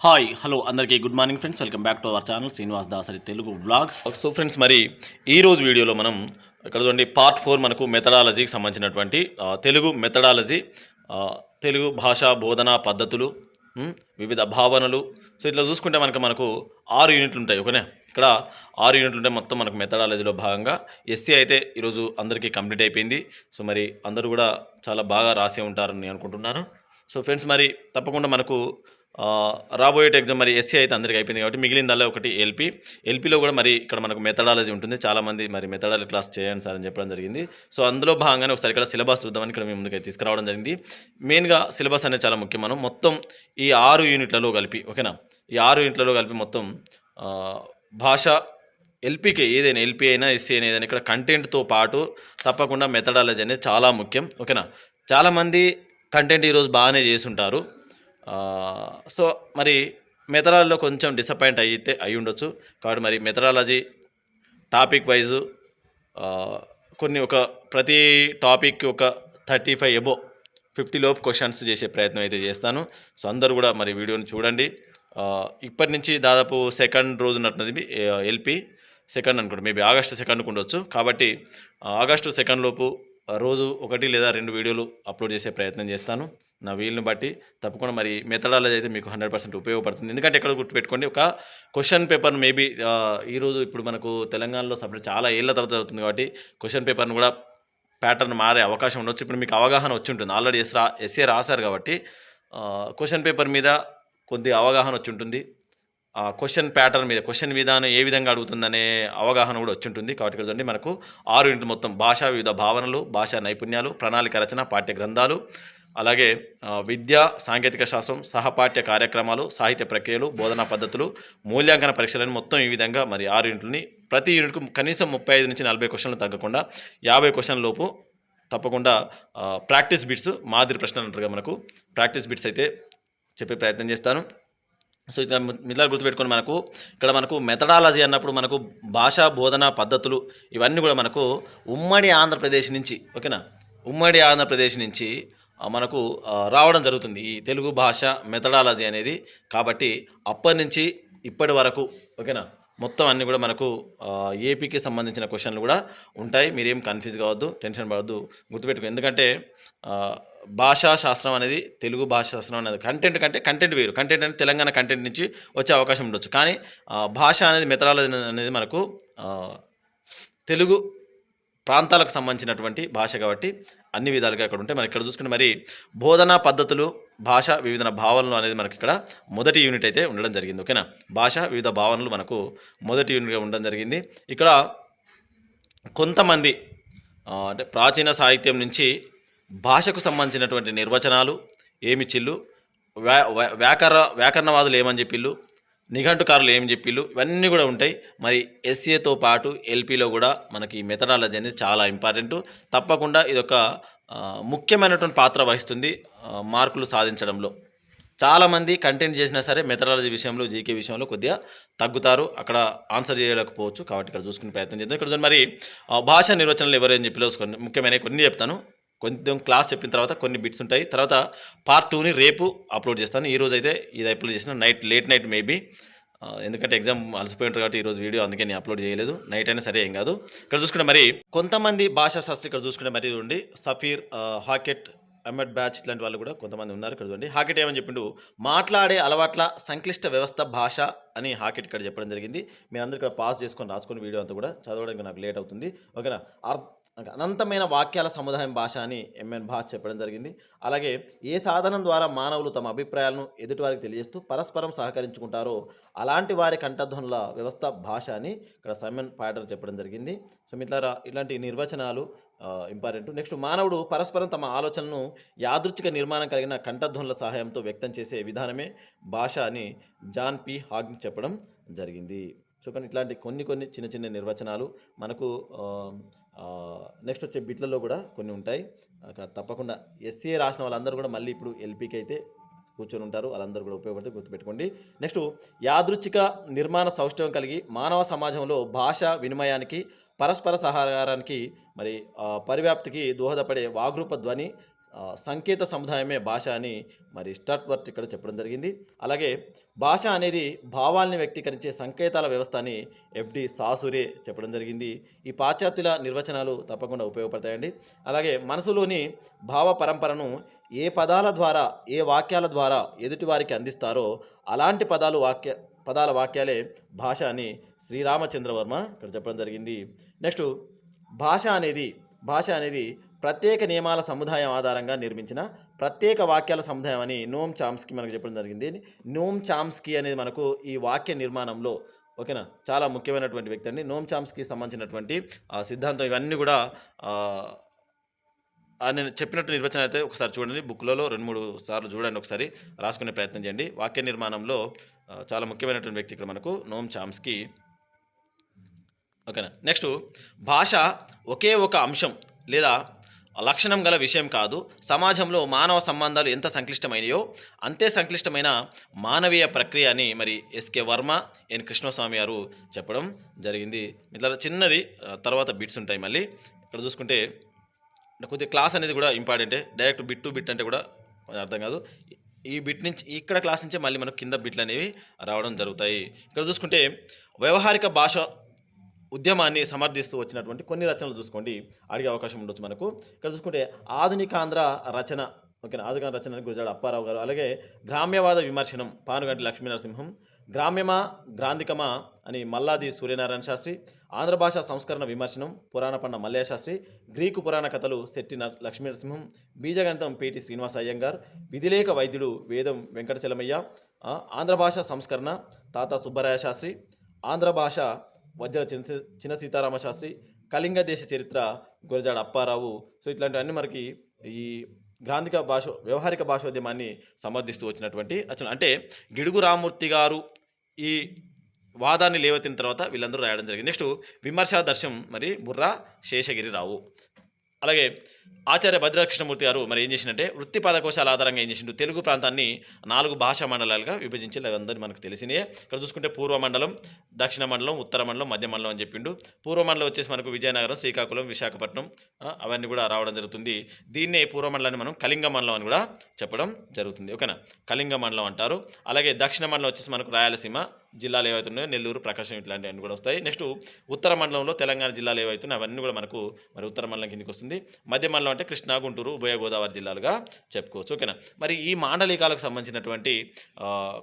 Hi hello అందరికీ good morning friends, welcome back to our channel Srinivas Dasari Telugu vlogs. So friends, మరి ఈరోజు వీడియోలో మనం ఇక్కడ చూడండి పార్ట్ 4 మనకు మెథడాలజీకి సంబంధించినటువంటి తెలుగు మెథడాలజీ, తెలుగు భాషా బోధనా పద్ధతులు, వివిధ భావనలు. సో ఇట్లా చూసుకుంటే మనకు 6 యూనిట్లు ఉంటాయి. ఓకేనా, ఇక్కడ 6 యూనిట్లు ఉంటాయి మొత్తం మనకు మెథడాలజీలో భాగంగా. ఎస్సీ అయితే ఈరోజు అందరికీ కంప్లీట్ అయిపోయింది. సో మరి అందరూ కూడా చాలా బాగా రాసే ఉంటారని నేను అనుకుంటున్నాను. సో ఫ్రెండ్స్, మరి తప్పకుండా మనకు రాబోయే ఎగ్జామ్ మరి ఎస్సీ అయితే అందరికీ అయిపోయింది కాబట్టి మిగిలిందల్లా ఒకటి ఎల్పీలో కూడా మరి ఇక్కడ మనకు మెథడాలజీ ఉంటుంది. చాలామంది మరి మెథడాలజీ క్లాస్ చేయండి సార్ అని చెప్పడం జరిగింది. సో అందులో భాగంగానే ఒకసారి ఇక్కడ సిలబస్ చూద్దామని ఇక్కడ మేము ముందుకైతే తీసుకురావడం జరిగింది. మెయిన్గా సిలబస్ అనేది చాలా ముఖ్యం. మనం మొత్తం ఈ 6 యూనిట్లలో కలిపి, ఓకేనా, ఈ 6 యూనిట్లలో కలిపి మొత్తం భాష ఎల్పీకే ఏదైనా ఎల్పీ అయినా ఎస్సీ అయినా ఏదైనా ఇక్కడ కంటెంట్తో పాటు తప్పకుండా మెథడాలజీ అనేది చాలా ముఖ్యం. ఓకేనా, చాలామంది కంటెంట్ ఈరోజు బాగానే చేసుంటారు. సో మరి మెథడాలజీలో కొంచెం డిసప్పాయింట్ అయి ఉండొచ్చు. కాబట్టి మరి మెథడాలజీ టాపిక్ వైజు కొన్ని ప్రతి టాపిక్ ఒక 35 అబోవ్ 50 లోపు క్వశ్చన్స్ చేసే ప్రయత్నం అయితే చేస్తాను. సో అందరూ కూడా మరి వీడియోని చూడండి. ఇప్పటి నుంచి దాదాపు సెకండ్ రోజు ఉన్నట్టున్నది ఎల్పీ సెకండ్ అనుకోండి, మేబీ ఆగస్టు 2కు ఉండొచ్చు. కాబట్టి ఆగస్టు 2 లోపు రోజు 1 లేదా 2 వీడియోలు అప్లోడ్ చేసే ప్రయత్నం చేస్తాను నా వీలుని బట్టి. తప్పకుండా మరి మెథడాలజీ అయితే మీకు 100% ఉపయోగపడుతుంది. ఎందుకంటే ఎక్కడ గుర్తుపెట్టుకోండి, ఒక క్వశ్చన్ పేపర్ మేబీ ఈరోజు ఇప్పుడు మనకు తెలంగాణలో సబ్జెక్ట్ చాలా ఏళ్ళ తర్వాత జరుగుతుంది కాబట్టి క్వశ్చన్ పేపర్ను కూడా ప్యాటర్న్ మారే అవకాశం ఉండొచ్చు. ఇప్పుడు మీకు అవగాహన వచ్చి ఉంటుంది, ఆల్రెడీ ఎస్ఏ రాశారు కాబట్టి క్వశ్చన్ పేపర్ మీద కొద్ది అవగాహన వచ్చి ఉంటుంది. క్వశ్చన్ ప్యాటర్న్ మీద, క్వశ్చన్ విధానం ఏ విధంగా అడుగుతుందనే అవగాహన కూడా వచ్చి ఉంటుంది. కాబట్టి ఇక్కడ చూడండి మనకు 6 యూనిట్లు మొత్తం భాషా వివిధ భావనలు, భాషా నైపుణ్యాలు, ప్రణాళిక రచన, పాఠ్య గ్రంథాలు, అలాగే విద్యా సాంకేతిక శాస్త్రం, సహపాఠ్య కార్యక్రమాలు, సాహిత్య ప్రక్రియలు, బోధనా పద్ధతులు, మూల్యాంకన పరీక్షలను మొత్తం ఈ విధంగా మరి 6 యూనిట్లని ప్రతి యూనిట్కు కనీసం 35 నుంచి 40 క్వశ్చన్లు తగ్గకుండా 50 క్వశ్చన్ల లోపు తప్పకుండా ప్రాక్టీస్ బిట్స్, మాదిరి ప్రశ్నలు అంటారుగా మనకు ప్రాక్టీస్ బిట్స్ అయితే చెప్పే ప్రయత్నం చేస్తాను. సో ఇక్కడ మిగతా గుర్తుపెట్టుకొని మనకు మెథడాలజీ అన్నప్పుడు మనకు భాషా బోధనా పద్ధతులు ఇవన్నీ కూడా మనకు ఉమ్మడి ఆంధ్రప్రదేశ్ నుంచి, ఓకేనా, ఉమ్మడి ఆంధ్రప్రదేశ్ నుంచి మనకు రావడం జరుగుతుంది ఈ తెలుగు భాష మెథడాలజీ అనేది. కాబట్టి అప్పటి నుంచి ఇప్పటి వరకు, ఓకేనా, మొత్తం అన్నీ కూడా మనకు ఏపీకి సంబంధించిన క్వశ్చన్లు కూడా ఉంటాయి. మీరేం కన్ఫ్యూజ్ కావద్దు, టెన్షన్ పడవద్దు, గుర్తుపెట్టుకో. ఎందుకంటే భాషా శాస్త్రం అనేది, తెలుగు భాషా శాస్త్రం అనేది కంటెంట్ వేరు. కంటెంట్ అనేది తెలంగాణ కంటెంట్ నుంచి వచ్చే అవకాశం ఉండొచ్చు. కానీ భాష అనేది మెథడాలజీ అనేది మనకు తెలుగు ప్రాంతాలకు సంబంధించినటువంటి భాష కాబట్టి అన్ని విధాలుగా ఇక్కడ ఉంటాయి. మనం ఇక్కడ చూసుకుంటే మరి బోధనా పద్ధతులు, భాష వివిధ భావనలు అనేది మనకి ఇక్కడ మొదటి యూనిట్ అయితే ఉండడం జరిగింది. ఓకేనా, భాష వివిధ భావనలు మనకు మొదటి యూనిట్గా ఉండడం జరిగింది. ఇక్కడ కొంతమంది అంటే ప్రాచీన సాహిత్యం నుంచి భాషకు సంబంధించినటువంటి నిర్వచనాలు ఏమిచ్చిళ్ళు, వ్యాకరణవాదులు ఏమని చెప్పిళ్ళు, నిఘంటుకారులు ఏం చెప్పిళ్ళు, ఇవన్నీ కూడా ఉంటాయి. మరి ఎస్ఏతో పాటు ఎల్పీలో కూడా మనకి మెథడాలజీ అనేది చాలా ఇంపార్టెంట్. తప్పకుండా ఇదొక ముఖ్యమైనటువంటి పాత్ర వహిస్తుంది మార్కులు సాధించడంలో. చాలామంది కంటెంట్ చేసినా సరే మెథడాలజీ విషయంలో, జీకే విషయంలో కొద్దిగా తగ్గుతారు, అక్కడ ఆన్సర్ చేయలేకపోవచ్చు. కాబట్టి ఇక్కడ చూసుకునే ప్రయత్నం చేద్దాం. ఇక్కడ మరి భాషా నిర్వచనాలు ఎవరైనా చెప్పి ముఖ్యమైన కొన్ని చెప్తాను. కొంచెం క్లాస్ చెప్పిన తర్వాత కొన్ని బిట్స్ ఉంటాయి. తర్వాత పార్ట్ 2ని రేపు అప్లోడ్ చేస్తాను. ఈరోజు అయితే ఇది అప్లోడ్ చేసిన లేట్ నైట్ మేబీ, ఎందుకంటే ఎగ్జామ్ అలసిపోయి ఉంటారు కాబట్టి ఈరోజు వీడియో అందుకే నేను అప్లోడ్ చేయలేదు. నైట్ అయినా సరే ఏం కాదు. ఇక్కడ చూసుకుంటే మరి కొంతమంది భాషా శాస్త్రి ఇక్కడ చూసుకుంటే మరి ఉండి సఫీర్, హాకెట్, అహ్మద్ బ్యాచ్ ఇట్లాంటి వాళ్ళు కూడా కొంతమంది ఉన్నారు. ఇక్కడ చూడండి హాకెట్ ఏమని చెప్పిండు, మాట్లాడే అలవాట్ల సంక్లిష్ట వ్యవస్థ భాష అని హాకెట్ ఇక్కడ చెప్పడం జరిగింది. మీరు అందరూ ఇక్కడ పాస్ చేసుకొని రాసుకొని వీడియో అంతా కూడా చదవడానికి నాకు లేట్ అవుతుంది. ఓకేనా, అనంతమైన వాక్యాల సముదాయం భాష అని ఎంఎన్ భాష చెప్పడం జరిగింది. అలాగే ఏ సాధనం ద్వారా మానవులు తమ అభిప్రాయాలను ఎదుటివారికి తెలియజేస్తూ పరస్పరం సహకరించుకుంటారో అలాంటి వారి కంఠధ్వనుల వ్యవస్థ భాష అని ఇక్కడ సైమన్ పాటర్ చెప్పడం జరిగింది. సో మిత్రులారా, ఇలాంటి నిర్వచనాలు ఇంపార్టెంట్. నెక్స్ట్, మానవుడు పరస్పరం తమ ఆలోచనను యాదృచ్ఛిక నిర్మాణం కలిగిన కంఠధ్వనుల సహాయంతో వ్యక్తం చేసే విధానమే భాష అని జాన్ పి హాగ్ చెప్పడం జరిగింది. సో కానీ ఇట్లాంటి కొన్ని చిన్న నిర్వచనాలు మనకు నెక్స్ట్ వచ్చే బిట్లలో కూడా కొన్ని ఉంటాయి. తప్పకుండా ఎస్సీఏ రాసిన వాళ్ళందరూ కూడా మళ్ళీ ఇప్పుడు ఎల్పీకి అయితే కూర్చొని ఉంటారు, వాళ్ళందరూ కూడా ఉపయోగపడితే గుర్తుపెట్టుకోండి. నెక్స్ట్, యాదృచ్ఛిక నిర్మాణ సౌష్ఠవం కలిగి మానవ సమాజంలో భాష వినిమయానికి, పరస్పర సహకారానికి, మరి పరివ్యాప్తికి దోహదపడే వాగ్రూప ధ్వని సంకేత సముదాయమే భాష అని మరి స్టార్ట్వర్త్ ఇక్కడ చెప్పడం జరిగింది. అలాగే భాష అనేది భావాల్ని వ్యక్తీకరించే సంకేతాల వ్యవస్థ అని ఎఫ్డి సాసురే చెప్పడం జరిగింది. ఈ పాశ్చాత్యుల నిర్వచనాలు తప్పకుండా ఉపయోగపడతాయండి. అలాగే మనసులోని భావ పరంపరను ఏ పదాల ద్వారా ఏ వాక్యాల ద్వారా ఎదుటివారికి అందిస్తారో అలాంటి పదాల వాక్యాలే భాష అని శ్రీరామచంద్రవర్మ ఇక్కడ చెప్పడం జరిగింది. నెక్స్ట్ భాష అనేది ప్రత్యేక నియమాల సముదాయం ఆధారంగా నిర్మించిన ప్రత్యేక వాక్యాల సముదాయం అని నోమ్ చామ్స్కీ మనకు చెప్పడం జరిగింది. నోమ్ చామ్స్కీ అనేది మనకు ఈ వాక్య నిర్మాణంలో ఓకేనా చాలా ముఖ్యమైనటువంటి వ్యక్తి అండి. నోమ్ చామ్స్కీకి సంబంధించినటువంటి సిద్ధాంతం ఇవన్నీ కూడా నేను చెప్పినట్టు నిర్వచనం అయితే ఒకసారి చూడండి, బుక్లలో 2-3 సార్లు చూడండి, ఒకసారి రాసుకునే ప్రయత్నం చేయండి. వాక్య నిర్మాణంలో చాలా ముఖ్యమైనటువంటి వ్యక్తి ఇక్కడ మనకు నోమ్ చామ్స్కీ. ఓకేనా. నెక్స్ట్ భాష ఒకే ఒక అంశం లేదా లక్షణం గల విషయం కాదు. సమాజంలో మానవ సంబంధాలు ఎంత సంక్లిష్టమైనయో అంతే సంక్లిష్టమైన మానవీయ ప్రక్రియ అని మరి ఎస్కే వర్మ, ఎన్ కృష్ణస్వామి గారు చెప్పడం జరిగింది. ఇట్లా చిన్నది తర్వాత బిట్స్ ఉంటాయి. మళ్ళీ ఇక్కడ చూసుకుంటే కొద్దిగా క్లాస్ అనేది కూడా ఇంపార్టెంటే. డైరెక్ట్ బిట్ టు బిట్ అంటే కూడా అర్థం కాదు. ఈ బిట్ నుంచి ఇక్కడ క్లాస్ నుంచే మళ్ళీ మనకు కింద బిట్లు అనేవి రావడం జరుగుతాయి. ఇక్కడ చూసుకుంటే వ్యవహారిక భాష ఉద్యమాన్ని సమర్థిస్తూ వచ్చినటువంటి కొన్ని రచనలు చూసుకోండి, అడిగే అవకాశం ఉండొచ్చు మనకు. ఇక్కడ చూసుకుంటే ఆధునికాంధ్ర రచన, ఓకేనా, ఆధునిక రచన గురజాడ అప్పారావు గారు. అలాగే గ్రామ్యవాద విమర్శనం పానుగంటి లక్ష్మీనరసింహం, గ్రామ్యమా గ్రాంధికమా అని మల్లాది సూర్యనారాయణ శాస్త్రి, ఆంధ్ర భాషా సంస్కరణ విమర్శనం పురాణపండ మల్లయ్య శాస్త్రి, గ్రీకు పురాణ కథలు శెట్టి లక్ష్మీనరసింహం, బీజగణితం పేటి శ్రీనివాస అయ్యంగార్, విధిలేఖ వైద్యుడు వేదం వెంకటచలమయ్య, ఆంధ్ర భాషా సంస్కరణ తాత సుబ్బరాయ శాస్త్రి, ఆంధ్ర భాష వజ్ర చిన్న సీతారామ శాస్త్రి, కళింగ దేశ చరిత్ర గురజాడ అప్పారావు. సో ఇట్లాంటివన్నీ మనకి ఈ గ్రాంధిక వ్యవహారిక భాషోద్యమాన్ని సమర్థిస్తూ వచ్చినటువంటి రచన. అంటే గిడుగు రామూర్తి గారు ఈ వాదాన్ని లేవతిన తర్వాత వీళ్ళందరూ రాయడం జరిగింది. నెక్స్ట్ విమర్శా దర్శనం మరి బుర్రా శేషగిరిరావు. అలాగే ఆచార్య భద్రకృష్ణమూర్తి గారు మరి ఏం చేసిందంటే వృత్తి పదకోశాల ఆధారంగా ఏం చేసిండు, తెలుగు ప్రాంతాన్ని 4 భాషా మండలాలుగా విభజించి అందరినీ మనకు తెలిసినే. ఇక్కడ చూసుకుంటే పూర్వ మండలం, దక్షిణ మండలం, ఉత్తర మండలం, మధ్య మండలం అని చెప్పిండు. పూర్వ మండలం వచ్చేసి మనకు విజయనగరం, శ్రీకాకుళం, విశాఖపట్నం అవన్నీ కూడా రావడం జరుగుతుంది. దీన్నే పూర్వ మండలాన్ని మనం కళింగ మండలం అని కూడా చెప్పడం జరుగుతుంది. ఓకేనా, కళింగ మండలం అంటారు. అలాగే దక్షిణ మండలం వచ్చేసి మనకు రాయలసీమ జిల్లాలు ఏవైతే ఉన్నాయో నెల్లూరు, ప్రకాశం ఇట్లాంటివన్నీ కూడా వస్తాయి. నెక్స్ట్ ఉత్తర మండలంలో తెలంగాణ జిల్లాలు ఏవైతున్నాయో అవన్నీ కూడా మనకు మరి ఉత్తర మండలం కిందకి వస్తుంది. మధ్య మండలం అంటే కృష్ణా, గుంటూరు, ఉభయ గోదావరి జిల్లాలుగా చెప్పుకోవచ్చు. ఓకేనా, మరి ఈ మాండలికాలకు సంబంధించినటువంటి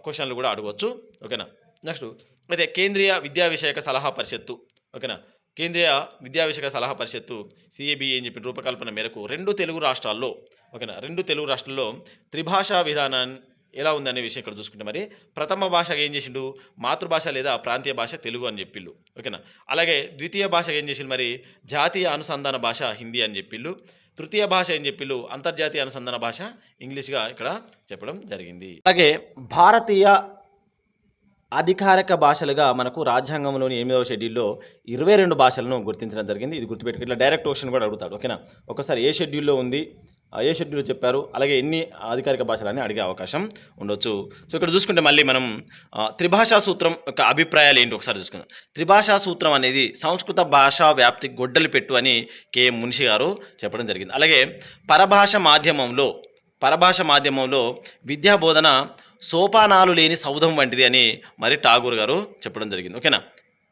క్వశ్చన్లు కూడా అడగవచ్చు. ఓకేనా. నెక్స్ట్ అయితే కేంద్రీయ విద్యా విషయక సలహా పరిషత్తు, ఓకేనా, కేంద్రీయ విద్యా విషయక సలహా పరిషత్తు CAB ఏం చెప్పిన రూపకల్పన మేరకు 2 తెలుగు రాష్ట్రాల్లో, ఓకేనా, 2 తెలుగు రాష్ట్రాల్లో త్రిభాషా విధానాన్ని ఎలా ఉందనే విషయం ఇక్కడ చూసుకుంటే మరి ప్రథమ భాషగా ఏం చేసిండు, మాతృభాష లేదా ప్రాంతీయ భాష తెలుగు అని చెప్పిళ్ళు. ఓకేనా. అలాగే ద్వితీయ భాషగా ఏం చేసిండు మరి జాతీయ అనుసంధాన భాష హిందీ అని చెప్పిళ్ళు. తృతీయ భాష ఏం చెప్పిళ్ళు అంతర్జాతీయ అనుసంధాన భాష ఇంగ్లీష్గా ఇక్కడ చెప్పడం జరిగింది. అలాగే భారతీయ అధికారిక భాషలుగా మనకు రాజ్యాంగంలోని 8వ షెడ్యూల్లో 22 భాషలను గుర్తించడం జరిగింది. ఇది గుర్తుపెట్టుకు ఇట్లా డైరెక్ట్ క్వశ్చన్ కూడా అడుగుతాడు. ఓకేనా, ఒకసారి ఏ షెడ్యూల్లో ఉంది, ఏ షెడ్యూల్ చెప్పారు, అలాగే ఎన్ని అధికారిక భాషలని అడిగే అవకాశం ఉండొచ్చు. సో ఇక్కడ చూసుకుంటే మళ్ళీ మనం త్రిభాషా సూత్రం యొక్క అభిప్రాయాలు ఏంటి ఒకసారి చూసుకుందాం. త్రిభాషా సూత్రం అనేది సంస్కృత భాషా వ్యాప్తి గొడ్డలి పెట్టు అని KM మున్షి గారు చెప్పడం జరిగింది. అలాగే పరభాష మాధ్యమంలో విద్యా బోధన సోపానాలు లేని సౌధం వంటిది అని మరి ఠాగూర్ గారు చెప్పడం జరిగింది. ఓకేనా,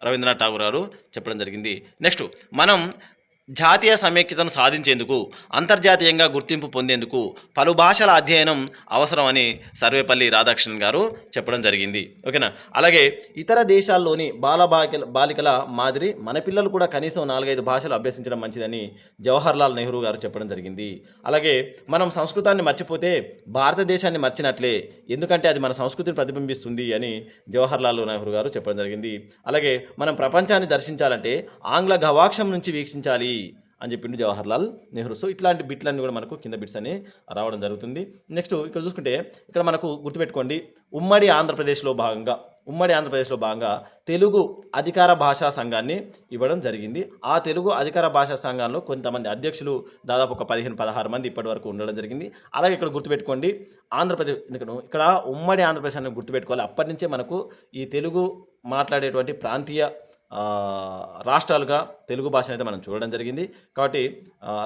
రవీంద్రనాథ్ ఠాగూర్ గారు చెప్పడం జరిగింది. నెక్స్ట్ మనం జాతీయ సమైక్యతను సాధించేందుకు అంతర్జాతీయంగా గుర్తింపు పొందేందుకు పలు భాషల అధ్యయనం అవసరమని సర్వేపల్లి రాధాకృష్ణన్ గారు చెప్పడం జరిగింది. ఓకేనా. అలాగే ఇతర దేశాల్లోని బాలికల మాదిరి మన పిల్లలు కూడా కనీసం 4-5 భాషలు అభ్యసించడం మంచిదని జవహర్లాల్ నెహ్రూ గారు చెప్పడం జరిగింది. అలాగే మనం సంస్కృతాన్ని మర్చిపోతే భారతదేశాన్ని మర్చినట్లే, ఎందుకంటే అది మన సంస్కృతిని ప్రతిబింబిస్తుంది అని జవహర్లాల్ నెహ్రూ గారు చెప్పడం జరిగింది. అలాగే మనం ప్రపంచాన్ని దర్శించాలంటే ఆంగ్ల గవాక్షం నుంచి వీక్షించాలి అని చెప్పిండు జవహర్లాల్ నెహ్రూ. సో ఇట్లాంటి బిట్లన్నీ కూడా మనకు కింద బిట్స్ అని రావడం జరుగుతుంది. నెక్స్ట్ ఇక్కడ చూసుకుంటే ఇక్కడ మనకు గుర్తుపెట్టుకోండి, ఉమ్మడి ఆంధ్రప్రదేశ్లో భాగంగా తెలుగు అధికార భాషా సంఘాన్ని ఇవ్వడం జరిగింది. ఆ తెలుగు అధికార భాషా సంఘంలో కొంతమంది అధ్యక్షులు దాదాపు ఒక 15-16 మంది ఇప్పటి వరకు ఉండడం జరిగింది. అలాగే ఇక్కడ గుర్తుపెట్టుకోండి ఆంధ్రప్రదేశ్, ఇక్కడ ఉమ్మడి ఆంధ్రప్రదేశ్ అని గుర్తుపెట్టుకోవాలి. అప్పటి నుంచే మనకు ఈ తెలుగు మాట్లాడేటువంటి ప్రాంతీయ రాష్ట్రాలుగా తెలుగు భాష అయితే మనం చూడడం జరిగింది. కాబట్టి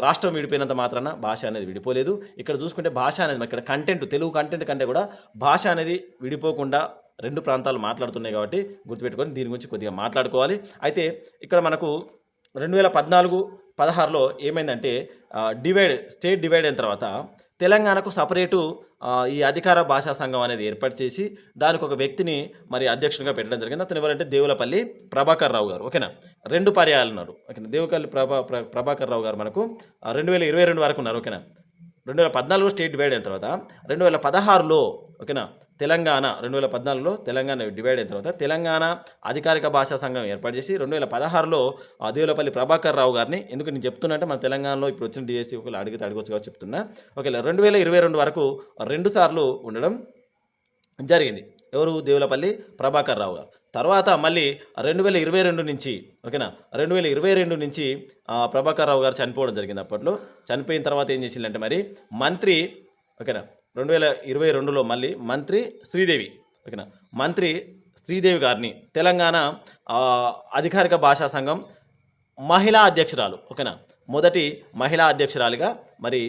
రాష్ట్రం విడిపోయినంత మాత్రాన భాష అనేది విడిపోలేదు. ఇక్కడ చూసుకుంటే భాష అనేది ఇక్కడ కంటెంట్ తెలుగు కంటెంట్ కంటే కూడా భాష అనేది విడిపోకుండా 2 ప్రాంతాలు మాట్లాడుతున్నాయి కాబట్టి గుర్తుపెట్టుకొని దీని గురించి కొద్దిగా మాట్లాడుకోవాలి. అయితే ఇక్కడ మనకు 2014, 16లో ఏమైందంటే స్టేట్ డివైడ్ అయిన తర్వాత తెలంగాణకు సపరేటు ఈ అధికార భాషా సంఘం అనేది ఏర్పాటు చేసి దానికి ఒక వ్యక్తిని మరి అధ్యక్షునిగా పెట్టడం జరిగింది. అతను ఎవరంటే దేవులపల్లి ప్రభాకర్ రావు గారు. ఓకేనా, 2 పర్యాయాలు ఉన్నారు. ఓకేనా, దేవులపల్లి ప్రభాకర్ రావు గారు మనకు 2022 వరకు ఉన్నారు. ఓకేనా, 2014 స్టేట్ డివైడ్ అయిన తర్వాత 2016లో ఓకేనా తెలంగాణ 2014లో తెలంగాణ డివైడ్ అయిన తర్వాత తెలంగాణ అధికారిక భాషా సంఘం ఏర్పాటు చేసి 2016లో దేవులపల్లి ప్రభాకర్ రావు గారిని, ఎందుకు నేను చెప్తున్నా అంటే మన తెలంగాణలో ఇప్పుడు వచ్చిన డిఎస్సి ఒకళ్ళు అడిగితే అడగొచ్చు కాబట్టి చెప్తున్నా. ఓకే, 2022 వరకు 2 సార్లు ఉండడం జరిగింది. ఎవరు? దేవులపల్లి ప్రభాకర్ రావు గారు. తర్వాత మళ్ళీ 2022 నుంచి ఓకేనా 2022 నుంచి ప్రభాకర్ రావు గారు చనిపోవడం జరిగింది. అప్పట్లో చనిపోయిన తర్వాత ఏం చేసిందంటే మరి మంత్రి ఓకేనా 2022లో మళ్ళీ మంత్రి శ్రీదేవి ఓకేనా మంత్రి శ్రీదేవి గారిని తెలంగాణ అధికారిక భాషా సంఘం మహిళా అధ్యక్షురాలు ఓకేనా మొదటి మహిళా అధ్యక్షురాలిగా మరి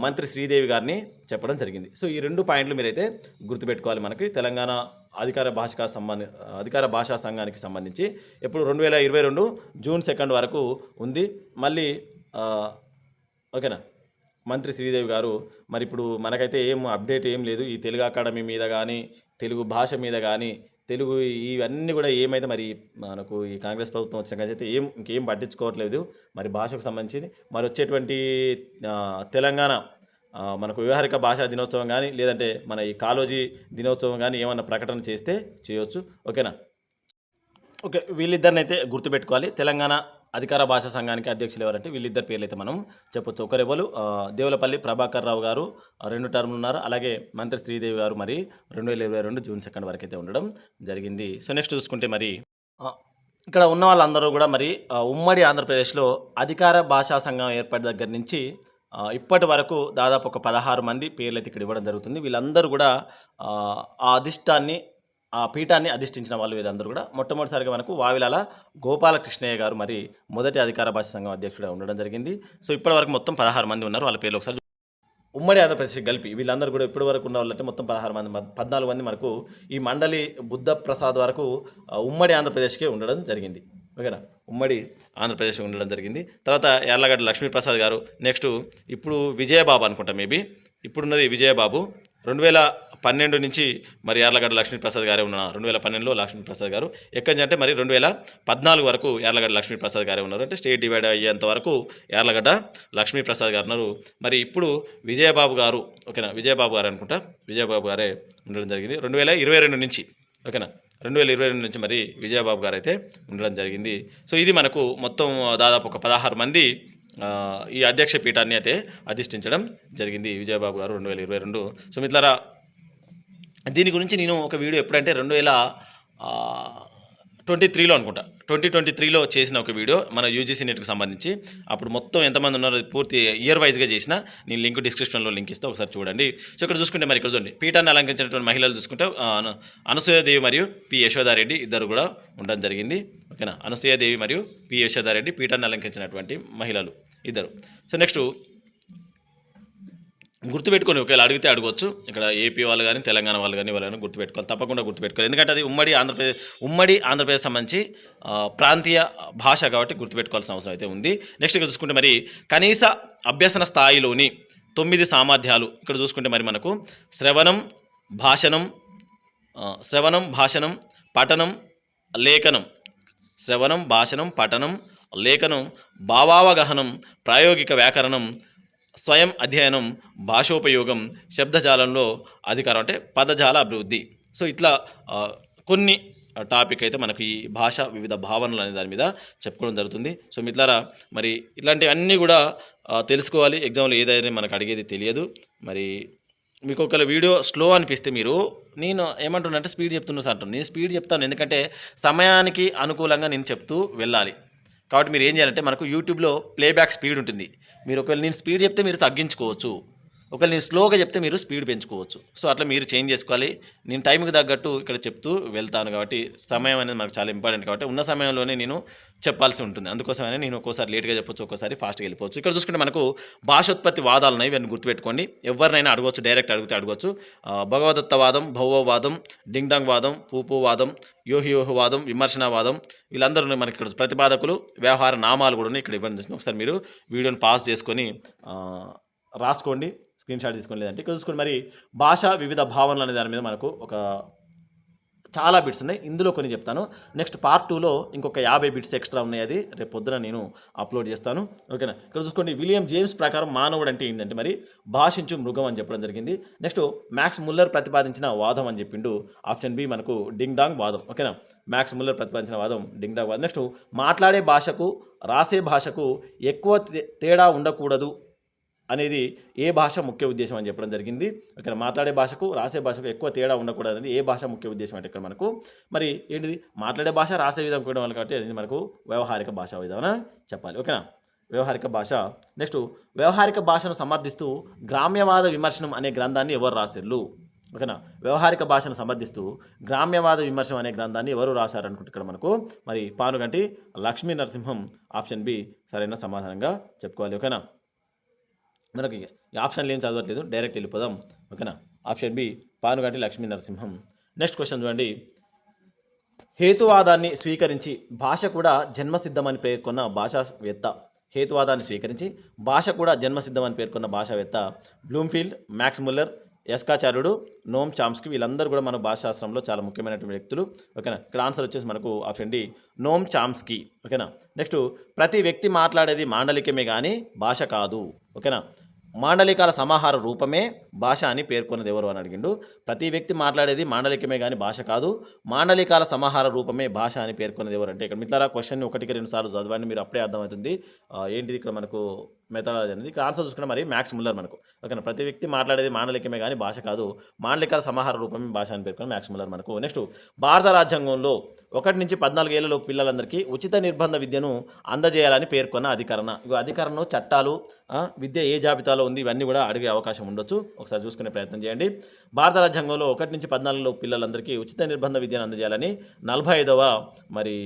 మంత్రి శ్రీదేవి గారిని చెప్పడం జరిగింది. సో ఈ 2 పాయింట్లు మీరైతే గుర్తుపెట్టుకోవాలి. మనకి తెలంగాణ అధికార భాషా సంఘానికి సంబంధించి ఎప్పుడు 2022 జూన్ 2 వరకు ఉంది. మళ్ళీ ఓకేనా మంత్రి శ్రీదేవి గారు మరి ఇప్పుడు మనకైతే ఏం అప్డేట్ ఏం లేదు ఈ తెలుగు అకాడమీ మీద కానీ తెలుగు భాష మీద కానీ తెలుగు ఇవన్నీ కూడా ఏమైతే మరి మనకు ఈ కాంగ్రెస్ ప్రభుత్వం వచ్చాక అయితే ఇంకేం పట్టించుకోవట్లేదు మరి భాషకు సంబంధించి. మరి వచ్చేటువంటి తెలంగాణ మనకు వ్యవహారిక భాషా దినోత్సవం కానీ లేదంటే మన ఈ కాలోజీ దినోత్సవం కానీ ఏమన్నా ప్రకటన చేస్తే చేయొచ్చు. ఓకేనా, ఓకే, వీళ్ళిద్దరిని అయితే గుర్తుపెట్టుకోవాలి. తెలంగాణ అధికార భాషా సంఘానికి అధ్యక్షులు ఎవరంటే వీళ్ళిద్దరు పేర్లు అయితే మనం చెప్పొచ్చు. ఒకరెవరు? దేవులపల్లి ప్రభాకర్ రావు గారు 2 టర్ములు ఉన్నారు. అలాగే మంత్రి శ్రీదేవి గారు మరి 2022 జూన్ 2 వరకు అయితే ఉండడం జరిగింది. సో నెక్స్ట్ చూసుకుంటే మరి ఇక్కడ ఉన్న వాళ్ళందరూ కూడా మరి ఉమ్మడి ఆంధ్రప్రదేశ్లో అధికార భాషా సంఘం ఏర్పాటు దగ్గర నుంచి ఇప్పటి వరకు దాదాపు ఒక 16 మంది పేర్లు అయితే ఇక్కడ ఇవ్వడం జరుగుతుంది. వీళ్ళందరూ కూడా ఆ పీఠాన్ని అధిష్ఠించిన వాళ్ళు వీళ్ళందరూ కూడా మొట్టమొదటిసారిగా మనకు వావిలాల గోపాలకృష్ణయ్య గారు మరి మొదటి అధికార భాషా సంఘం అధ్యక్షుడిగా ఉండడం జరిగింది. సో ఇప్పటి వరకు మొత్తం 16 మంది ఉన్నారు. వాళ్ళ పేర్లు ఒకసారి ఉమ్మడి ఆంధ్రప్రదేశ్ కలిపి వీళ్ళందరూ కూడా ఇప్పటి వరకు ఉన్న వాళ్ళంటే మొత్తం 14 మంది మనకు ఈ మండలి బుద్ధ ప్రసాద్ వరకు ఉమ్మడి ఆంధ్రప్రదేశ్కే ఉండడం జరిగింది. ఓకేనా, ఉమ్మడి ఆంధ్రప్రదేశ్ ఉండడం జరిగింది. తర్వాత యార్లగడ్డ లక్ష్మీప్రసాద్ గారు. నెక్స్ట్ ఇప్పుడు విజయబాబు అనుకుంటా, మేబీ ఇప్పుడున్నది విజయబాబు. 2012 నుంచి మరి యార్లగడ్డ లక్ష్మీప్రసాద్ గారే ఉన్నారు. 2012లో లక్ష్మీప్రసాద్ గారు ఎక్కడి నుంచి అంటే మరి 2014 వరకు యార్లగడ్డ లక్ష్మీప్రసాద్ గారే ఉన్నారు. అంటే స్టేట్ డివైడ్ అయ్యేంత వరకు యార్లగడ్డ లక్ష్మీప్రసాద్ గారు ఉన్నారు. మరి ఇప్పుడు విజయబాబు గారు ఓకేనా విజయబాబు గారు అనుకుంటా విజయబాబు గారే ఉండడం జరిగింది 2022 నుంచి. ఓకేనా, 2022 నుంచి మరి విజయబాబు గారు అయితే ఉండడం జరిగింది. సో ఇది మనకు మొత్తం దాదాపు ఒక 16 మంది ఈ అధ్యక్ష పీఠాన్ని అయితే అధిష్ఠించడం జరిగింది విజయబాబు గారు 2022. సో మిత్రులారా, దీని గురించి నేను ఒక వీడియో ఎప్పుడంటే 2023లో అనుకుంటా 2023లో చేసిన ఒక వీడియో మన యూజీసీ నెట్కి సంబంధించి. అప్పుడు మొత్తం ఎంతమంది ఉన్నారో పూర్తి ఇయర్ వైజ్గా చేసిన నేను లింక్ డిస్క్రిప్షన్లో లింక్ ఇస్తే ఒకసారి చూడండి. సో ఇక్కడ చూసుకుంటే మరి ఇక్కడ చూడండి పీఠాన్ని అలంకరించినటువంటి మహిళలు చూసుకుంటే అనసూయాదేవి మరియు పి యశోదారెడ్డి ఇద్దరు కూడా ఉండడం జరిగింది. ఓకేనా, అనసూయాదేవి మరియు పి యశోదారెడ్డి పీఠాన్ని అలంకరించినటువంటి మహిళలు ఇద్దరు. సో నెక్స్ట్ గుర్తుపెట్టుకొని ఒకవేళ అడిగితే అడగవచ్చు. ఇక్కడ ఏపీ వాళ్ళు కానీ తెలంగాణ వాళ్ళు కానీ వాళ్ళని గుర్తుపెట్టుకోవాలి, తప్పకుండా గుర్తుపెట్టుకోవాలి. ఎందుకంటే అది ఉమ్మడి ఆంధ్రప్రదేశ్ సంబంధించి ప్రాంతీయ భాష కాబట్టి గుర్తుపెట్టుకోవాల్సిన అవసరం అయితే ఉంది. నెక్స్ట్ ఇక్కడ చూసుకుంటే మరి కనీస అభ్యసన స్థాయిలోని 9 సామర్థ్యాలు ఇక్కడ చూసుకుంటే మరి మనకు శ్రవణం భాషణం పఠనం లేఖనం లేఖనం భావావగాహనం ప్రాయోగిక వ్యాకరణం స్వయం అధ్యయనం భాషోపయోగం శబ్దజాలంలో అధికారం అంటే పదజాల అభివృద్ధి. సో ఇట్లా కొన్ని టాపిక్ అయితే మనకి ఈ భాష వివిధ భావనలు అనే దాని మీద చెప్పుకోవడం జరుగుతుంది. సో మిత్రులారా, మరి ఇట్లాంటివన్నీ కూడా తెలుసుకోవాలి. ఎగ్జామ్లో ఏదైనా మనకు అడిగేది తెలియదు. మరి మీకు ఒకవేళ వీడియో స్లో అనిపిస్తే నేను ఏమంటున్నానంటే స్పీడ్ చెప్తున్నా సార్ అంటాను. నేను స్పీడ్ చెప్తాను ఎందుకంటే సమయానికి అనుకూలంగా నేను చెప్తూ వెళ్ళాలి. కాబట్టి మీరు ఏం చేయాలంటే మనకు యూట్యూబ్లో ప్లేబ్యాక్ స్పీడ్ ఉంటుంది. మీరు ఒకవేళ నేను స్పీడ్ చెప్తే మీరు తగ్గించుకోవచ్చు. ఒకవేళ నేను స్లోగా చెప్తే మీరు స్పీడ్ పెంచుకోవచ్చు. సో అట్లా మీరు చేంజ్ చేసుకోవాలి. నేను టైంకి తగ్గట్టు ఇక్కడ చెప్తూ వెళ్తాను కాబట్టి సమయం అనేది మనకు చాలా ఇంపార్టెంట్ కాబట్టి ఉన్న సమయంలోనే నేను చెప్పాల్సి ఉంటుంది. అందుకోసమనే నేను ఒక్కోసారి లేట్గా చెప్పొచ్చు, ఒక్కోసారి ఫాస్ట్గా వెళ్ళిపోవచ్చు. ఇక్కడ చూసుకుంటే మనకు భాషోత్పత్తి వాదాలు ఉన్నాయి, ఇవన్నీ గుర్తుపెట్టుకోండి. ఎవరినైనా అడగవచ్చు, డైరెక్ట్ అడిగితే అడగవచ్చు. భగవదత్తవాదం, భౌవవాదం, డింగ్ డాంగ్ వాదం, పూపు వాదం, యోహి వాదం, విమర్శనవాదం, వీళ్ళందరూ మనకి ఇక్కడ ప్రతిపాదకులు, వ్యవహార నామాలు కూడా ఇక్కడ ఇవ్వడం చేస్తుంది. ఒకసారి మీరు వీడియోని పాస్ చేసుకొని రాసుకోండి, స్క్రీన్ షాట్ తీసుకోండి. లేదంటే ఇక్కడ చూసుకోండి. మరి భాష వివిధ భావనలు అనే దాని మీద మనకు ఒక చాలా బిట్స్ ఉన్నాయి, ఇందులో కొన్ని చెప్తాను. నెక్స్ట్ పార్ట్ 2లో ఇంకొక 50 బిట్స్ ఎక్స్ట్రా ఉన్నాయి, అది రేపు పొద్దున నేను అప్లోడ్ చేస్తాను. ఓకేనా. ఇక్కడ చూసుకోండి. విలియం జేమ్స్ ప్రకారం మానవుడు అంటే ఏంటంటే మరి భాషించు మృగం అని చెప్పడం జరిగింది. నెక్స్ట్ మ్యాక్స్ ముల్లర్ ప్రతిపాదించిన వాదం అని చెప్పిండు. ఆప్షన్ బి మనకు డింగ్ డాంగ్ వాదం. ఓకేనా. మ్యాక్స్ ముల్లర్ ప్రతిపాదించిన వాదం డింగ్ డాంగ్ వాదం. నెక్స్ట్ మాట్లాడే భాషకు రాసే భాషకు ఎక్కువ తేడా ఉండకూడదు అనేది ఏ భాష ముఖ్య ఉద్దేశం అని చెప్పడం జరిగింది. ఇక్కడ మాట్లాడే భాషకు రాసే భాషకు ఎక్కువ తేడా ఉండకూడదు అనేది ఏ భాష ముఖ్య ఉద్దేశం అంటే ఇక్కడ మనకు మరి ఏంటిది మాట్లాడే భాష రాసే విధానం కూడా వల్ల కాబట్టి అది మనకు వ్యవహారిక భాషా విధానం చెప్పాలి. ఓకేనా. వ్యవహారిక భాష. నెక్స్ట్ వ్యవహారిక భాషను సమర్థిస్తూ గ్రామ్యవాద విమర్శనం అనే గ్రంథాన్ని ఎవరు రాసిర్రు? ఓకేనా. వ్యవహారిక భాషను సమర్థిస్తూ గ్రామ్యవాద విమర్శనం అనే గ్రంథాన్ని ఎవరు రాశారనుకుంటే ఇక్కడ మనకు మరి పానుగంటి లక్ష్మీ నరసింహం. ఆప్షన్ బి సరైన సమాధానంగా చెప్పుకోవాలి. ఓకేనా. మనకి ఆప్షన్లు ఏం చదవట్లేదు, డైరెక్ట్ వెళ్ళిపోదాం. ఓకేనా. Option B Panuganti Lakshmi Narasimham. Next question చూడండి. హేతువాదాన్ని స్వీకరించి భాష కూడా జన్మసిద్ధమని పేర్కొన్న భాషావేత్త. హేతువాదాన్ని స్వీకరించి భాష కూడా జన్మసిద్ధమని పేర్కొన్న భాషావేత్త బ్లూమ్ఫీల్డ్, మ్యాక్స్ ముల్లర్, ఎస్కాచార్యుడు, నోమ్ చామ్స్కీ. వీళ్ళందరూ కూడా మన భాషాశాస్త్రంలో చాలా ముఖ్యమైనటువంటి వ్యక్తులు. ఓకేనా. ఇక్కడ ఆన్సర్ వచ్చేసి మనకు ఆప్షన్ డి నోమ్ చామ్స్కీ. ఓకేనా. నెక్స్ట్ ప్రతి వ్యక్తి మాట్లాడేది మాండలికమే కానీ భాష కాదు. ఓకేనా. మాండలికాల సమాహార రూపమే భాష అని పేర్కొన్నది ఎవరు అని అడిగిండు. ప్రతి వ్యక్తి మాట్లాడేది మాండలికమే కానీ భాష కాదు, మాండలికాల సమాహార రూపమే భాష అని పేర్కొన్నది ఎవరు అంటే ఇక్కడ మిత్రులారా క్వశ్చన్ 1-2 సార్లు చదవండి, మీరు అప్పుడే అర్థమవుతుంది ఏంటిది ఇక్కడ మనకు మెథడాలజీ అనేది. ఇక్కడ ఆన్సర్ చూసుకున్న మరి మ్యాక్స్ ముల్లర్ మనకు. ఓకేనా. ప్రతి వ్యక్తి మాట్లాడేది మాండలికమే కానీ భాష కాదు, మాండలికాల సమాహార రూపమే భాష అని పేర్కొన్న మ్యాక్స్ ముల్లర్ మనకు. నెక్స్ట్ భారత రాజ్యాంగంలో 1 నుంచి 14 ఏళ్లలోపు పిల్లలందరికీ ఉచిత నిర్బంధ విద్యను అందజేయాలని పేర్కొన్న అధికరణ. ఇగో అధికరణను చట్టాలు, విద్య ఏ జాబితాలో ఉంది ఇవన్నీ కూడా అడిగే అవకాశం ఉండొచ్చు, ఒకసారి చూసుకునే ప్రయత్నం చేయండి. భారత రాజ్యాంగంలో 1 నుంచి 14 పిల్లలందరికీ ఉచిత నిర్బంధ విద్యను అందజేయాలని 45వ మరి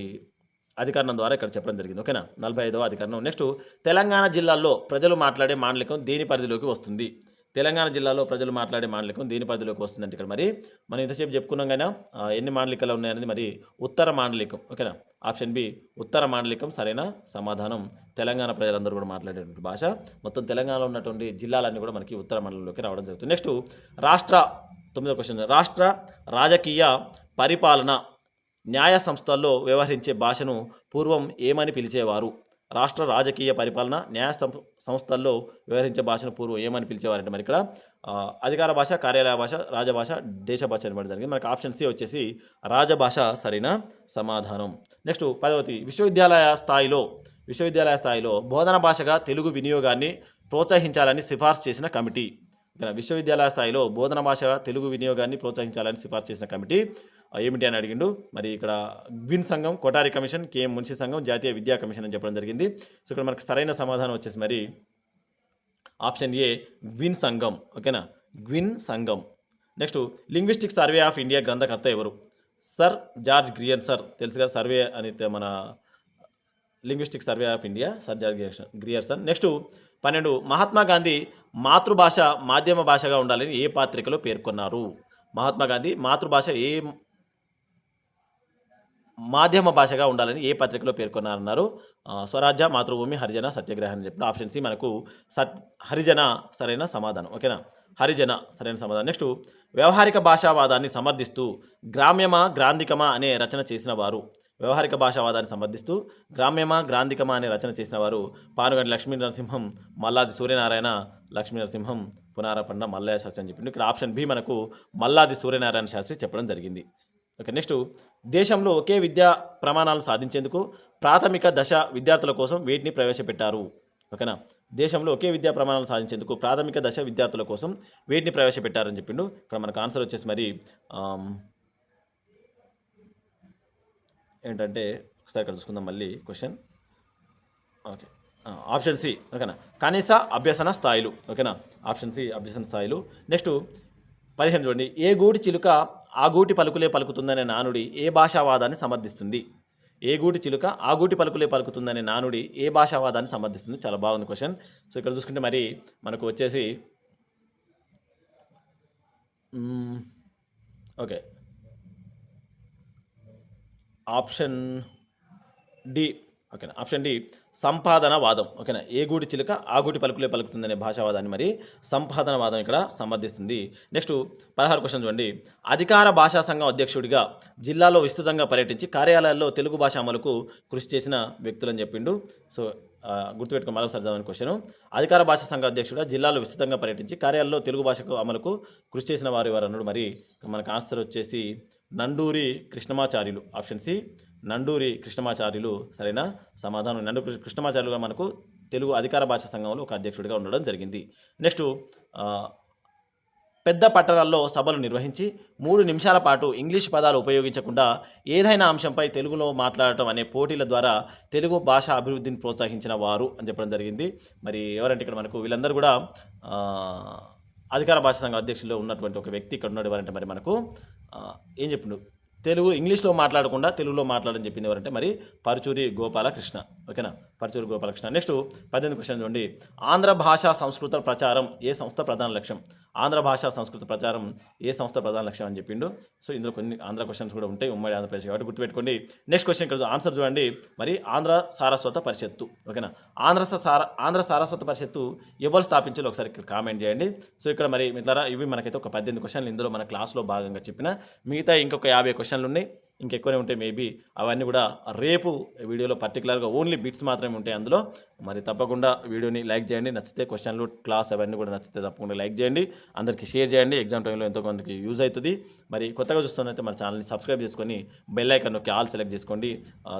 అధికరణం ద్వారా ఇక్కడ చెప్పడం జరిగింది. ఓకేనా. 45వ అధికరణం. నెక్స్ట్ తెలంగాణ జిల్లాల్లో ప్రజలు మాట్లాడే మాండలికం దేని పరిధిలోకి వస్తుంది? తెలంగాణ జిల్లాలో ప్రజలు మాట్లాడే మాండలికం దేని పరిధిలోకి వస్తుందంటే ఇక్కడ మరి మనం ఇంతసేపు చెప్పుకున్నాం కానీ ఎన్ని మాండలికాలు ఉన్నాయనేది మరి ఉత్తర మాండలికం. ఓకేనా. ఆప్షన్ బి ఉత్తర మాండలికం సరైన సమాధానం. తెలంగాణ ప్రజలందరూ కూడా మాట్లాడేటువంటి భాష. మొత్తం తెలంగాణలో ఉన్నటువంటి జిల్లాలన్నీ కూడా మనకి ఉత్తర మండలంలోకి రావడం జరుగుతుంది. నెక్స్ట్ రాష్ట్ర 9వ క్వశ్చన్. రాష్ట్ర రాజకీయ పరిపాలన న్యాయ సంస్థల్లో వ్యవహరించే భాషను పూర్వం ఏమని పిలిచేవారు? రాష్ట్ర రాజకీయ పరిపాలన న్యాయ సంస్థల్లో వ్యవహరించే భాషను పూర్వం ఏమని పిలిచేవారంటే మరి ఇక్కడ అధికార భాష, కార్యాలయ భాష, రాజభాష, దేశ భాష అని పడింది. మనకి ఆప్షన్ సి వచ్చేసి రాజభాష సరైన సమాధానం. నెక్స్ట్ 10వది విశ్వవిద్యాలయ స్థాయిలో బోధన భాషగా తెలుగు వినియోగాన్ని ప్రోత్సహించాలని సిఫార్సు చేసిన కమిటీ. ఇక్కడ విశ్వవిద్యాలయ స్థాయిలో బోధన భాషగా తెలుగు వినియోగాన్ని ప్రోత్సహించాలని సిఫార్సు చేసిన కమిటీ ఏమిటి అని అడిగిండు. మరి ఇక్కడ గ్విన్ సంఘం, కొటారి కమిషన్, కేఎం మున్షి సంఘం, జాతీయ విద్యా కమిషన్ అని చెప్పడం జరిగింది. సో ఇక్కడ మనకు సరైన సమాధానం వచ్చేసి మరి ఆప్షన్ ఏ గ్విన్ సంఘం. ఓకేనా. గ్విన్ సంఘం. Next linguistic survey of India గ్రంథకర్త ఎవరు? Sir George Grier. సర్ తెలుసుగా సర్వే అని మన linguistic survey of India sir George Grierson. Next 12 Mahatma Gandhi మాతృభాష మాధ్యమ భాషగా ఉండాలని ఏ పత్రికలో పేర్కొన్నారు? మహాత్మా గాంధీ మాతృభాష మాధ్యమ భాషగా ఉండాలని ఏ పత్రికలో పేర్కొన్నారన్నారు? స్వరాజ్య, మాతృభూమి, హరిజన, సత్యాగ్రహం అని చెప్పిన ఆప్షన్ సి మనకు హరిజన సరైన సమాధానం. ఓకేనా. హరిజన సరైన సమాధానం. నెక్స్ట్ వ్యవహారిక భాషావాదాన్ని సమర్థిస్తూ గ్రామ్యమా గ్రాంధికమా అనే రచన చేసిన వారు? వ్యవహారిక భాషావాదాన్ని సమర్థిస్తూ గ్రామ్యమా గ్రాంధికమా అనే రచన చేసిన వారు పానుగంటి లక్ష్మీ నరసింహం, మల్లాది సూర్యనారాయణ, లక్ష్మీ నరసింహం, పునారపండ మల్లయ్య శాస్త్రి అని చెప్పింది. ఇక్కడ ఆప్షన్ బి మనకు మల్లాది సూర్యనారాయణ శాస్త్రి చెప్పడం జరిగింది. ఓకే. నెక్స్ట్ దేశంలో ఒకే విద్యా ప్రమాణాలను సాధించేందుకు ప్రాథమిక దశ విద్యార్థుల కోసం వేటిని ప్రవేశపెట్టారు? ఓకేనా. దేశంలో ఒకే విద్యా ప్రమాణాలు సాధించేందుకు ప్రాథమిక దశ విద్యార్థుల కోసం వేటిని ప్రవేశపెట్టారని చెప్పిండు. ఇక్కడ మనకు ఆన్సర్ వచ్చేసి మరి ఏంటంటే ఒకసారి ఇక్కడ చూసుకుందాం మళ్ళీ క్వశ్చన్. ఓకే. ఆప్షన్ సి ఓకేనా, కనీస అభ్యసన స్థాయిలు. ఓకేనా, ఆప్షన్ సి అభ్యసన స్థాయిలు. నెక్స్ట్ 15 చూడండి, ఏ గూటి చిలుక ఆ గూటి పలుకులే పలుకుతుందనే నానుడి ఏ భాషావాదాన్ని సమర్థిస్తుంది? ఏ గూటి చిలుక ఆ గూటి పలుకులే పలుకుతుందనే నానుడి ఏ భాషావాదాన్ని సమర్థిస్తుంది? చాలా బాగుంది క్వశ్చన్. సో ఇక్కడ చూసుకుంటే మరి మనకు వచ్చేసి ఓకే ఆప్షన్ డి. ఓకేనా, ఆప్షన్ డి సంపాదనవాదం. ఓకేనా, ఏ గూడి చిలుక ఆ గూటి పలుకులే పలుకుతుందనే భాషావాదాన్ని మరి సంపాదనవాదం ఇక్కడ సమర్థిస్తుంది. నెక్స్ట్ 16 క్వశ్చన్ చూడండి, అధికార భాషా సంఘం అధ్యక్షుడిగా జిల్లాలో విస్తృతంగా పర్యటించి కార్యాలయాల్లో తెలుగు భాష అమలుకు కృషి చేసిన వ్యక్తులని చెప్పిండు. సో గుర్తుపెట్టుకో మరొకసారి చదవని క్వశ్చన్. అధికార భాషా సంఘ అధ్యక్షుడిగా జిల్లాలో విస్తృతంగా పర్యటించి కార్యాలయాల్లో తెలుగు భాషకు అమలుకు కృషి చేసిన వారు ఎవరు అన్నాడు. మరి మనకు ఆన్సర్ వచ్చేసి నండూరి కృష్ణమాచార్యులు. ఆప్షన్ సి నండూరి కృష్ణమాచార్యులు సరైన సమాధానం. నండూరి కృష్ణమాచార్యులుగా మనకు తెలుగు అధికార భాషా సంఘంలో ఒక అధ్యక్షుడిగా ఉండడం జరిగింది. నెక్స్ట్ పెద్ద పట్టణాల్లో సభలు నిర్వహించి 3 నిమిషాల పాటు ఇంగ్లీష్ పదాలు ఉపయోగించకుండా ఏదైనా అంశంపై తెలుగులో మాట్లాడటం అనే పోటీల ద్వారా తెలుగు భాష అభివృద్ధిని ప్రోత్సహించిన వారు అని చెప్పడం జరిగింది. మరి ఎవరంటే ఇక్కడ మనకు వీళ్ళందరూ కూడా అధికార భాషా సంఘ అధ్యక్షుల్లో ఉన్నటువంటి ఒక వ్యక్తి ఇక్కడ ఉన్నాడు. ఎవరంటే మరి మనకు ఏం చెప్పిండు, తెలుగు ఇంగ్లీష్లో మాట్లాడకుండా తెలుగులో మాట్లాడని చెప్పింది ఎవరంటే మరి పరుచూరి గోపాలకృష్ణ. ఓకేనా, పరుచూరి గోపాలకృష్ణ. నెక్స్ట్ 18 క్వశ్చన్ చూడండి, ఆంధ్ర భాషా సంస్కృత ప్రచారం ఏ సంస్థ ప్రధాన లక్ష్యం? ఆంధ్ర భాషా సంస్కృత ప్రచారం ఏ సంస్థ ప్రధాన లక్ష్యం అని చెప్పిండు. సో ఇందులో కొన్ని ఆంధ్ర క్వశ్చన్స్ కూడా ఉంటాయి, ఉమ్మడి ఆంధ్రప్రదేశ్ కాబట్టి గుర్తుపెట్టుకోండి. నెక్స్ట్ క్వశ్చన్ ఇక్కడ ఆన్సర్ చూడండి, మరి ఆంధ్ర సారస్వత పరిషత్తు. ఓకేనా, ఆంధ్ర సారస్వత పరిషత్తు ఎవరు స్థాపించాలో ఒకసారి ఇక్కడ కామెంట్ చేయండి. సో ఇక్కడ మరి మిత్రులారా ఇవి మనకైతే ఒక 18 క్వశ్చన్లు ఇందులో మన క్లాస్లో భాగంగా చెప్పిన. మిగతా ఇంకొక 50 క్వశ్చన్లు ఉన్నాయి, ఇంకెక్కువనే ఉంటాయి మేబీ. అవన్నీ కూడా రేపు వీడియోలో పర్టికులర్గా ఓన్లీ బిట్స్ మాత్రమే ఉంటాయి అందులో. మరి తప్పకుండా వీడియోని లైక్ చేయండి, నచ్చితే క్వశ్చన్లు క్లాస్ అవన్నీ కూడా నచ్చితే తప్పకుండా లైక్ చేయండి, అందరికీ షేర్ చేయండి. ఎగ్జామ్ టైంలో ఎంతో కొంతకి యూజ్ అవుతుంది. మరి కొత్తగా చూస్తున్నైతే మన ఛానల్ని సబ్స్క్రైబ్ చేసుకొని బెల్ ఐకాన్ నొక్కి ఆల్ సెలెక్ట్ చేసుకోండి.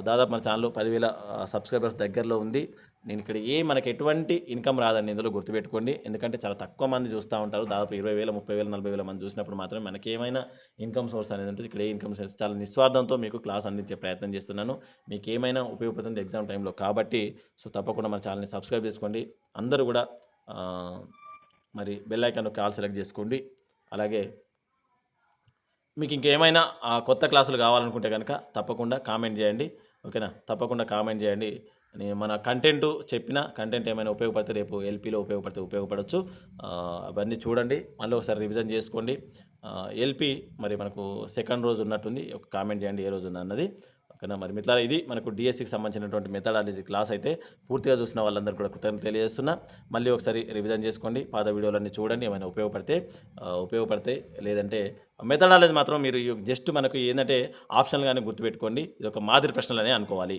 దాదాపు మన ఛానల్ 10,000 సబ్స్క్రైబర్స్ దగ్గరలో ఉంది. నేను ఇక్కడ మనకి ఎటువంటి ఇన్కమ్ రాదండి ఇందులో గుర్తుపెట్టుకోండి. ఎందుకంటే చాలా తక్కువ మంది చూస్తూ ఉంటారు, దాదాపు 20,000, 30,000, 40,000 మంది చూసినప్పుడు మాత్రమే మనకి ఏమైనా ఇన్కమ్ సోర్స్ అనేది ఉంటుంది. ఇక్కడ ఏ ఇన్కమ్ సోర్స్ చాలా నిస్వార్థంతో మీకు క్లాస్ అందించే ప్రయత్నం చేస్తున్నాను. మీకు ఏమైనా ఉపయోగపడుతుంది ఎగ్జామ్ టైంలో కాబట్టి. సో తప్పకుండా మన ఛానల్ని సబ్స్క్రైబ్ చేసుకోండి. అందరూ కూడా మరి బెల్ ఐకాన్ కాల్ సెలెక్ట్ చేసుకోండి. అలాగే మీకు ఇంకేమైనా కొత్త క్లాసులు కావాలనుకుంటే కనుక తప్పకుండా కామెంట్ చేయండి. ఓకేనా, తప్పకుండా కామెంట్ చేయండి. మన కంటెంట్ చెప్పిన కంటెంట్ ఏమైనా ఉపయోగపడితే రేపు ఎల్పీలో ఉపయోగపడవచ్చు. అవన్నీ చూడండి, మళ్ళీ ఒకసారి రివిజన్ చేసుకోండి. ఎల్పీ మరి మనకు సెకండ్ రోజు ఉన్నట్టుంది, ఒక కామెంట్ చేయండి ఏ రోజు అన్నది. ఓకేనా, మరి మిత్రులారా ఇది మనకు డిఎస్సికి సంబంధించినటువంటి మెథడాలజీ క్లాస్ అయితే పూర్తిగా చూసిన వాళ్ళందరూ కూడా కృతజ్ఞతలు తెలియజేస్తున్నా. మళ్ళీ ఒకసారి రివిజన్ చేసుకోండి, పాత వీడియోలన్నీ చూడండి, ఏమైనా ఉపయోగపడితే లేదంటే మెథడాలజీ మాత్రం మీరు జస్ట్ మనకు ఏంటంటే ఆప్షన్లు కానీ గుర్తుపెట్టుకోండి. ఇది ఒక మాదిరి ప్రశ్నలనే అనుకోవాలి.